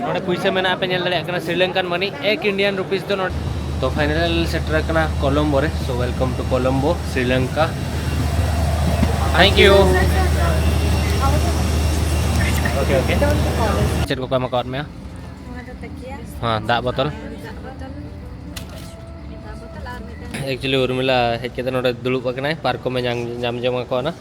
नोडे पैसा मेना पे नेल दाड़े कना श्रीलंकन मनी 1 इंडियन रुपीस तो नोट तो फाइनल सेटर कना कोलंबो रे so welcome to Colombo Sri Lanka thank you okay okay check को काम कर में हां दा बोतल एक्चुअली उर्मिला हेज के नोडे दुलुब कना पार्क में जाम जमा को ना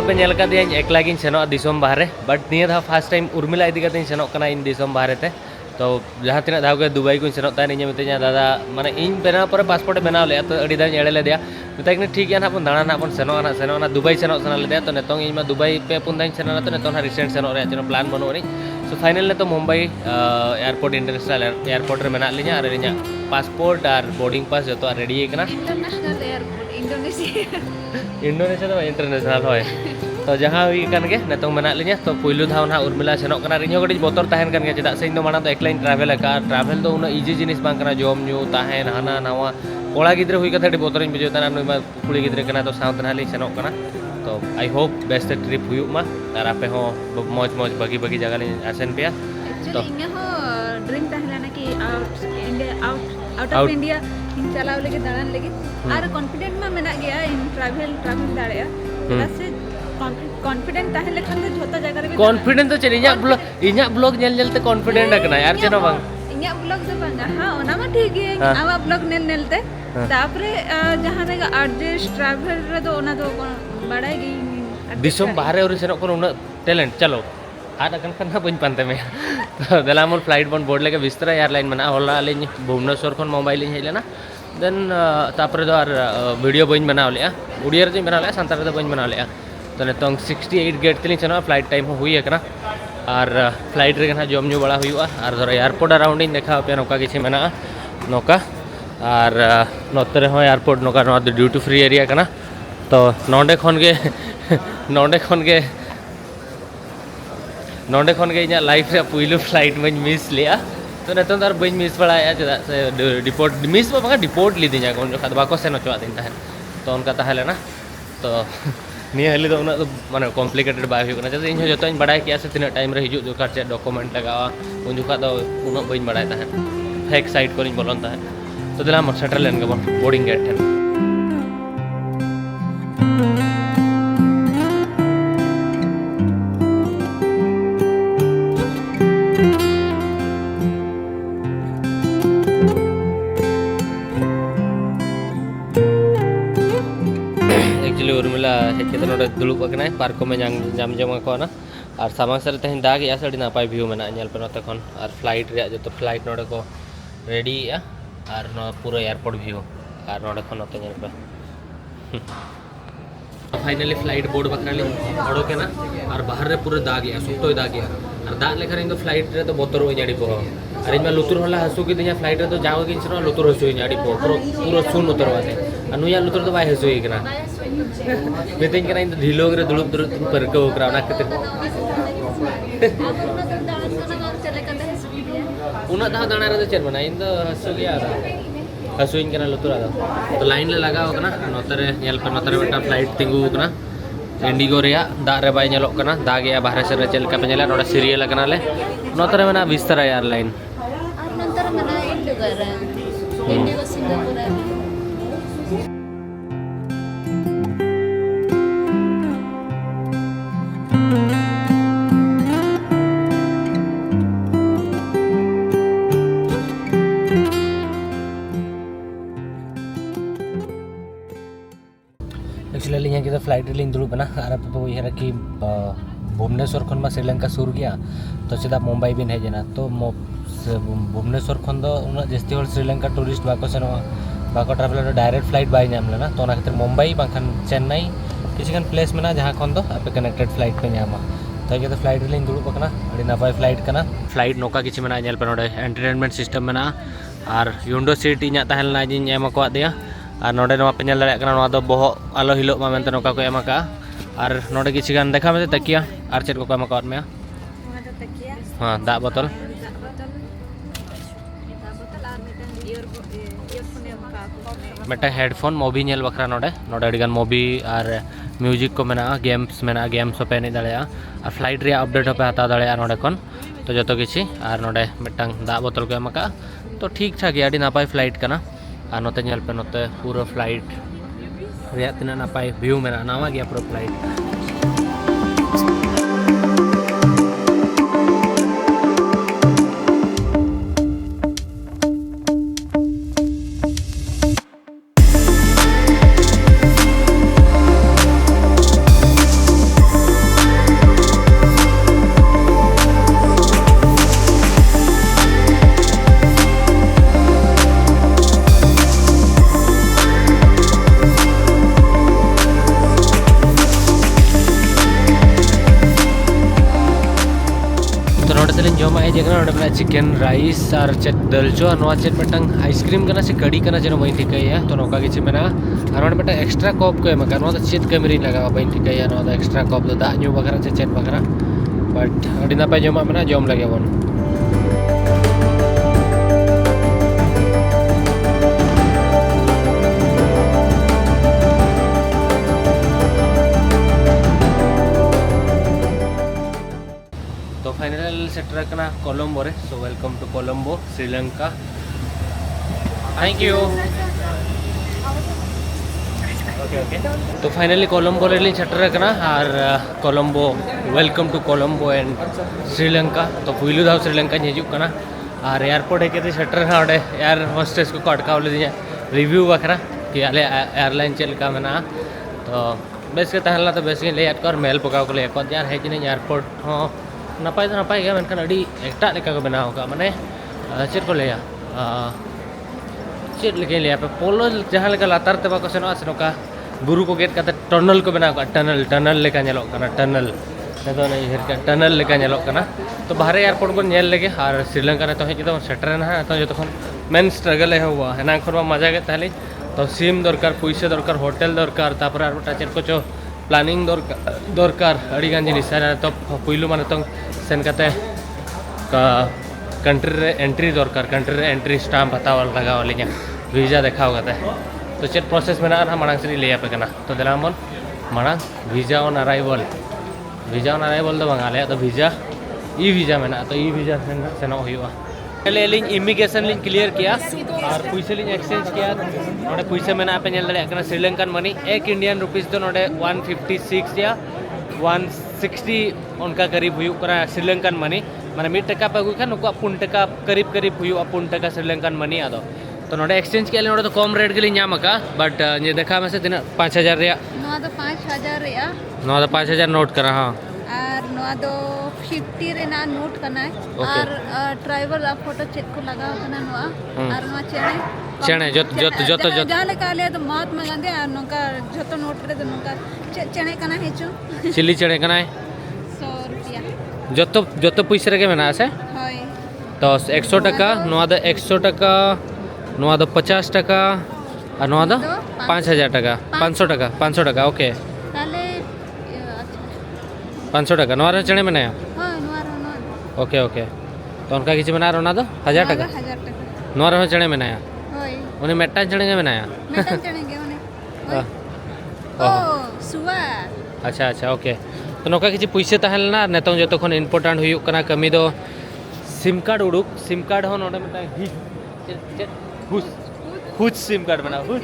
पे नेल का एकला गिन सेनो दिसोम बाहरे बट निया धा फर्स्ट टाइम उर्मिला इदी कते सेनो कना इन दिसोम बाहरे ते तो जहाँ तीना धाव के दुबई को सेनो ताने इᱧ मितैया दादा माने इन बेना पर पासपोर्ट बनाव ले तो अडी दाñ एड़े ले दिया मिताय कि ठीक है ना अपन दाणा ना अपन सेनो ना दुबई सेनो सना ले दिया तो नेतों इᱧ मा दुबई पे पुन दाñ सेनो ना तो नेतों ना रिसेंट सेनो रे चनो प्लान बनो रे सो फाइनल ने तो मुंबई एयरपोर्ट इंटरनेशनल एयरपोर्ट रे मेना लिया और इᱧ पासपोर्ट और बोर्डिंग पास जो रेडी कना इंटरनेशनल एयरपोर्ट इंडोनेशिया तो इंटरनेशनल होय तो जहाँ हुई कन के नेतों मेना लिया तो पुइलु धाव ना उर्मिला सेनो कना रिño गडी बोतर ताहेन कन के चदा से इन दो माना तो एकलाइन ट्रैवल का ट्रैवल तो उना इजी जिनिस बांग कना जोम न्यू ताहेन हाना नवा कोड़ा गिद्रे हुई कथा बोतर इन बुझे तना नुमा कुड़ी गिद्रे कना तो साउथ नाली सेनो कना तो आई होप बेस्ट ट्रिप हुई मा तार आपे हो मौज मौज बगी बगी जगह ले आसन पे तो इኛ हो ड्रीम ताहला ना कि आउट ऑफ इंडिया इन चलाव लेके दाड़ान लेके और कॉन्फिडेंट में मेना गया इन ट्रैवल दाड़या से कॉन्फिडेंट ताहे लेखन तो झोता जगह रे कॉन्फिडेंट तो चली इኛ ब्लॉग नेल नेलते कॉन्फिडेंट रखना यार चनो बांग इኛ ब्लॉग दो बांग हां ओना मा ठीक है आवा ब्लॉग नेल नेलते तापरे जहां रे एडजस्ट ट्रैवल रे तो ओना तो बड़ाई गई दिसोम बाहरे और सेनो कोन उना टैलेंट चलो आद अकन खना बन पानते में तो दलामोर फ्लाइट बन बोर्ड लेके विस्तारा एयरलाइन मना होला लेन भुवनेश्वर खन मोबाइल लिन हेलेना देन तापरे दो आर वीडियो बन बनाव लेया उड़िया रे बनाव लेया संतार रे बन बनाव लेया तो नेतों 68 गेट तली चना फ्लाइट टाइम हुई है और फ्लाइट रे जम न्यू बड़ा हुआ और धर एयरपोर्ट अराउंड इन देखा पे नौका किसी मेना नौका और नोते रे एयरपोर्ट नौका ड्यूटी फ्री एरिया कना तो नोंडे खन के इना लाइफ रे पुइलु फ्लाइट में मिस लिया तो नेतों दर बन मिस बड़ाया चदा से डिपोर्ट मिस बा डिपोर्ट लीदिया कोन जो बाको सेन चवा दिन ताहन तो उनका ताहले ना तो निया हली तो उना माने कॉम्प्लिकेटेड बाय हुना जैसे इन जो बड़ा किया से तीना टाइम रे हिजु जोकार चे डॉक्यूमेंट लगावा उन जुका तो उना बइन बड़ाय ताहन फेक साइट को बोलन ताहन तो दिला हम सेटल लेन के बोर्डिंग गेट ठन उर्मिला हेज के नोडे दुलुब कना पार्क में जाम जमा को ना और सामांग सर तेहन दाग या सड़ी नापाय व्यू मेना नेल पे नोते खन और फ्लाइट रे जो तो फ्लाइट नोडे को रेडी या और नो पूरा एयरपोर्ट व्यू और नोडे खन नोते नेल पे फाइनली फ्लाइट बोर्ड बकराली ओडो के ना और बाहर रे पूरा दाग या सुतो दाग या और दाग लेखन इन तो फ्लाइट रे तो बोतर हो जाडी पो और इन लुतुर होला हसु के दिया फ्लाइट रे तो जाओ के इन लुतुर हसु जाडी पो पूरा सुन उतर वाते अनुया लुतुर तो बाय हसु इकना मितिन कना इन ढिलो रे दुलुब पर को करा ना खातिर उना दा दाना रे चेर बना इन तो हसु गया हसु इन कना लुतुर आदा तो लाइन ले लगाओ कना नोतरे नेल पे नोतरे बेटा फ्लाइट तिंगु कना इंडिगो रे दा रे बाय नेलो कना दा गया बाहर से रे चल का पे नेला नोडा सीरियल कना ले नोतरे मेना विस्तारा एयरलाइन और नंतर मना इंडिगो सिंगापुर एक्चुअली यहाँ की तो फ्लाइट रे दुलुब बना और आप उहर कि भुवनेश्वर खन मा श्रीलंका सुर गया तो चदा मुंबई बिन हेजना तो भुवनेश्वर खन दो उना जस्ती होल श्रीलंका टूरिस्ट बाको सेनो बाको ट्रैवलर डायरेक्ट फ्लाइट बाय नाम लेना तो खातिर मुंबई बाखन चेन्नई किसी प्लेस में जहाँ खन दो आप कनेक्टेड फ्लाइट पे नामा तो ये तो फ्लाइट रे दुलुब कना अड़ी नपाय फ्लाइट कना फ्लाइट नौका किसी में नेल पे नोडे एंटरटेनमेंट सिस्टम में और विंडो सीट इना ताहलना जिन एम को दिया और नोडे नवा पे नेल दाड़े कना दो बहो आलो हिलो मा मेनते नौका को एम का और नोडे किसी गान देखा में तकिया और चेक को एम का में हां दा बोतल ईयरफोन का मेटा हेडफोन मूवी नेल बखरा नोडे नोडे अडिगान मूवी और म्यूजिक को मेना गेम्स पे एने दाड़े और फ्लाइट रे अपडेट पे हता दाड़े नोडे खन तो जो किसी और नोडे मिटांग दा बोतल को एमका तो ठीक ठाक अड़ी नापाय फ्लाइट कना और नोते नेल पे नोते पूरा फ्लाइट रे तना नापाय व्यू मेना नावा गया पूरा फ्लाइट जमा जगह चिकेन राइस और चेक दलचो चेक मिटंग आइसक्रीम कना से कड़ी कना जेनो बई ठिकाया तो नौका किछि मेना और मिटा एक्स्ट्रा कप को एमा कनो चेक कमरी लगा बई ठिकाया नो एक्स्ट्रा कप दा न्यू बखरा से चेक बखरा बट अडी नापाय जमा मेना जम लगे बन तो फाइनल सेटर करना कोलंबो रे so welcome to Colombo Sri Lanka thank you okay okay तो फाइनली कोलंबो रे सेटर करना और Colombo welcome to Colombo and Sri Lanka तो पुइलु दाव श्रीलंका हिजुक करना और एयरपोर्ट है सेटर ओडे एयर होस्टेस को अटकाव ले रिव्यू बखरा कि आले एयरलाइन चलका मेना तो बेस के तहला तो बेस के ले कर मेल पकाव को ले यार है कि एयरपोर्ट हो नपाय तो नपाय गया मेनखान अड़ी एकटा लेका को बनाव का माने चेक को लेया चेक लेके लिया पे पोलो जहां लेका लातार ते बाको सेनो सेनोका बुरु को गेट काते टनल को बनाव का टनल लेका नेलो कना टनल तो नहीं हेर का टनल लेका नेलो कना तो बाहर एयरपोर्ट को नेल लेगे और श्रीलंका रे तो हे तो सेटर ना तो जो तखन मेन स्ट्रगल है हुआ है ना खरवा मजा के ताली तो सिम दरकार पैसा दरकार होटल दरकार तापर आर चेक को चो प्लानिंग दरकार अड़ी गान जिनिस तो पुइलु माने तो सेन कते कंट्री रे एंट्री दरकार कंट्री रे एंट्री स्टाम्प हताव लगाव लिया वीजा देखाव कते तो चेक प्रोसेस में ना मांग से ले पे कना तो देला मन मांग वीजा ऑन अराइवल दो बंगाले तो वीजा ई वीजा में ना तो ई वीजा सेनो हुआ पहले लिंक इमिग्रेशन लिंक क्लियर किया और पैसे लिंक एक्सचेंज किया नोडे पैसे में पे नेल दाड़े श्रीलंकन मनी एक इंडियन रुपीस तो नोडे 156 या 160 उनका करीब हुआ श्रीलंकन मनी माने 1 टका पे हुआ नुक 4 टका करीब हुआ 4 टका श्रीलंकन मनी आदो तो नोडे एक्सचेंज किया नोडे तो कम रेट के लिए बट ये देखा में से 5000 रे नोआ तो 5000 रे नोआ तो 5000 नोट करा हां और नोआ तो 50 रे ना नोट करना है और ट्राइबल फोटो चेक को लगा करना नोआ और नोआ चेने जो जहाँ लेका ले तो महात्मा गांधी और नोका जो नोट करे तो नोका चेने कना है चो चिल्ली चेने कना है 100 रुपया जो पैसे रे के मेना से होय तो 100 टका नोआ दो 100 टका नोआ दो 50 टका और नोआ दो 5000 टका 500 टका ओके ताले 500 टका नोआ रे चेने में नया हां नोआ ओके ओके तो उनका किसी बना रोना दो 1000 टका नोआ रे चेने में नया होय उन्हें मेटा चढ़ेंगे में नया मेटा चढ़ेंगे उन्हें ओ सुवा अच्छा ओके तो नौका किसी पैसे तहलना नेतों जो तखन इम्पोर्टेंट हुई कना कमी दो सिम कार्ड उडुक सिम कार्ड हो नोडे में हुज सिम कार्ड बना हुज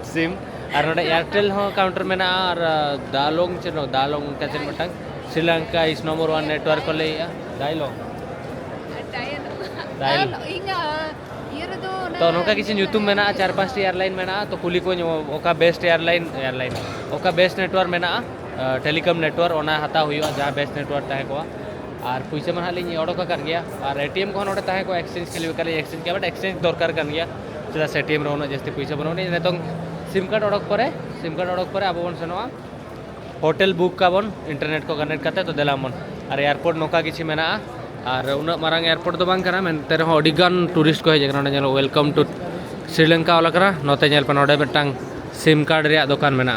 सिम और नोडे एयरटेल हो काउंटर में ना और दालोंग का चेन मटंग श्रीलंका इस नंबर 1 नेटवर्क को ले दाइलोंग तो नौका किसी यूट्यूब में ना 4-5 एयरलाइन में ना तो कुली को ओका बेस्ट एयरलाइन ओका बेस्ट नेटवर्क में ना टेलीकॉम नेटवर्क ओना हता हुआ जहाँ बेस्ट नेटवर्क तहे को और पैसे में हाली ओडोका कर गया और एटीएम को नोडे तहे को एक्सचेंज के लिए कर एक्सचेंज किया बट एक्सचेंज दरकार कर गया चला से एटीएम रे जस्ती पैसा बनोनी नेतों सिम कार्ड ओडोक पर अब बन सेनोआ होटल बुक का बन इंटरनेट को कनेक्ट करते तो देला मन और एयरपोर्ट नौका किसी में ना और उन मारंग एयरपोर्ट तो बांग करा मेनते रहो अडिगान टूरिस्ट को हेजना नोडे नेलो वेलकम टू श्रीलंका वाला करा नोते नेल पे नोडे बेटांग सिम कार्ड रे दुकान में ना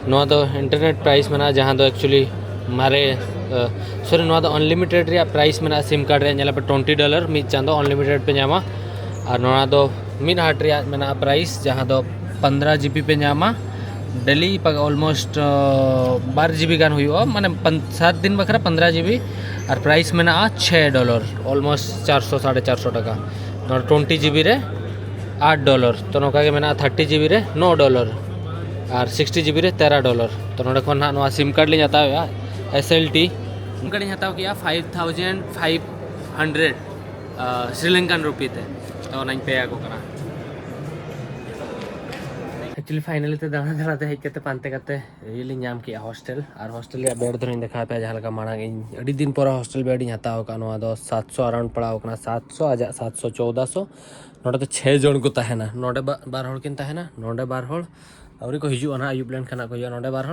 नोआ दो इंटरनेट प्राइस में ना जहां दो एक्चुअली मारे सॉरी नोआ दो अनलिमिटेड रे प्राइस में ना सिम कार्ड रे नेला पे $20 मिद चांदो अनलिमिटेड पे जामा और नोड़ा दो मिड हाट रे मेना प्राइस जहाँ दो 15 GB पे नामा डेली ऑलमोस्ट 12 GB गान हुआ माने 7 दिन बखरा 15 GB और प्राइस में ना $6 ऑलमोस्ट 400 450 टका और 20 GB रे $8 तो नौका के मेना 30 GB रे $9 और 60 GB रे $13 तो नोड़े खन ना सिम कार्ड लिंग हताव SLT सिम कार्ड लिंग हताव किया 5500 श्रीलंकन रुपी थे तो ना पे को करा एक्चुअली फाइनली तो दाना दाना हेज करते पानते करते ये लिंग नाम किया हॉस्टल और हॉस्टल या बेड धरने देखा पे जहाँ लगा माना अड़ी दिन पर हॉस्टल बेड हताव का नवा दो 700 अराउंड पड़ा 700 आज 700 1400 नोड़े तो 6 जन को तहना नोड़े बार हड़ किन तहना नोड़े बार हड़ और को हिजू ना आयुब लेन खाना को हिजू नोड़े बार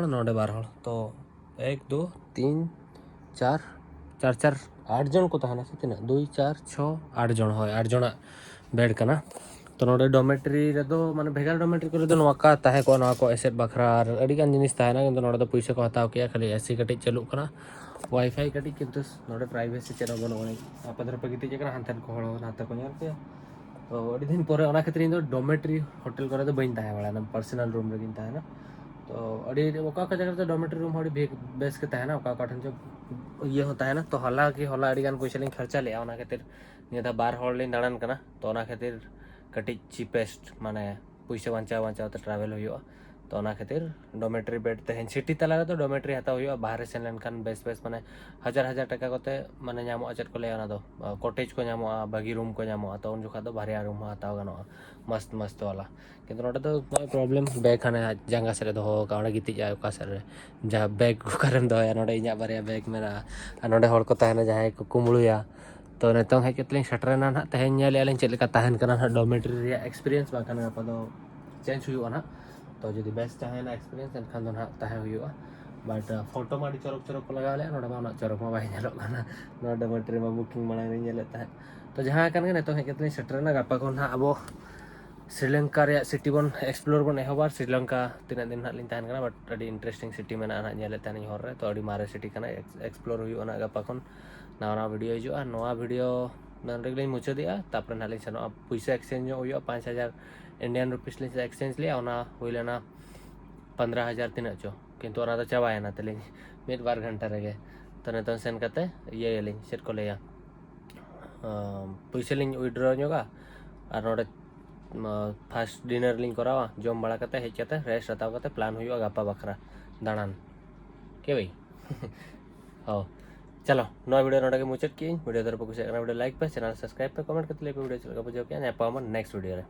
हड़ तो 1 2 3 4 4 4 8 जन को तहना से तीना 2 4 6 8 जन हो 8 जना बेड करना तो नोड़े डोमेट्री रे दो माने भेगार डोमेट्री करे दो नोका ताहे को ना को एसेट बखरा और अड़ी गान जिनिस ताहेना किंतु नोड़े दो पैसा को हताव किया खाली एसी कटी चालू कना वाईफाई कटी किंतु नोड़े प्राइवेसी चेनो बनो गनी आप अदर पगिति जकरा हंतन को हळो नाते को यार पे तो अड़ी दिन परे ओना खातिर इन दो डोमेट्री होटल करे दो बइन ताहे वाला ना पर्सनल रूम रे गिन ताहेना तो अड़ी ओका का जगह तो डोमेट्री रूम हड़ी बेस के ताहेना ओका का ठन जो ये होता है ना तो हला की हला अड़ी गान पैसा लिंग खर्चा ले ओना खातिर निदा बार हॉल लिंग दाड़ान कना तो ओना खातिर कटी चीपेस्ट माने पैसा बांचा तो ट्रैवल हुआ तो ओना खातिर डोमेट्री बेड तहन सिटी तला तो डोमेट्री हता हुआ बाहर सेन लेनखान बेस माने 1000 टका कोते माने नामो चेक को ले ओना दो कॉटेज को नामो भागी रूम को नामो तो उन जोखा दो भारिया रूम हताव गानो मस्त मस्त वाला किंतु नोटे तो प्रॉब्लम बैग खाने जंगा से दो का गिति जाए का सर जहाँ बैग करम दो नोटे इना बारिया बैग मेरा नोटे हड़ को तहना जहाँ को कुमड़ुया तो नितों हेज कतलिंग सेटरना ना तेहें नेलें चेक लेका तहन कना ना डोमेट्री रे एक्सपीरियंस बाखान गापा दो चेंज हुआ ना तो जो बेस्ट तहना एक्सपीरियंस एनखान दो ना तहें हुआ बट फोटो माड़ी चरक चरक को लगा ले नोडे मा चरक मा बाय नेलो कना नो डोमेट्री मा बुकिंग माना नहीं नेले तहे तो जहाँ कान नितों हेज कतलिंग सेटरना गापा को ना अब श्रीलंका रे सिटी बन एक्सप्लोर बन एहबार श्रीलंका तीन दिन ना लिंग तहन कना बट अड़ी इंटरेस्टिंग सिटी मेना ना नेले तहन हर रे तो अड़ी मारे सिटी कना एक्सप्लोर हुआ ना गापा खन नवा वीडियो हिजुआ नवा वीडियो नंदे मुचादिया तापर ना लिंग सेनो पैसा एक्सचेंज हुआ 5000 इंडियन रुपीस लिंग एक्सचेंज लिया ओना हुईलेना 15000 तीना चो किंतु ओना तो चाबायना तलिंग मिड बार घंटा रेगे तो नितों सेन कते ये लिंग चेक को लेया पैसा लिंग विड्रॉ ñoगा और नोडे फास्ट डिनर लिंग करावा जम बड़ा कते हेज कते रेस्ट हताव कते प्लान हुआ गापा बखरा दाड़ान के भाई हो चलो नवा वीडियो नोडे के मुचाद की वीडियो तरफ कुछ वीडियो लाइक पे चैनल सब्सक्राइब पे कमेंट करते वीडियो चल बुझे क्या नेक्स्ट वीडियो रे।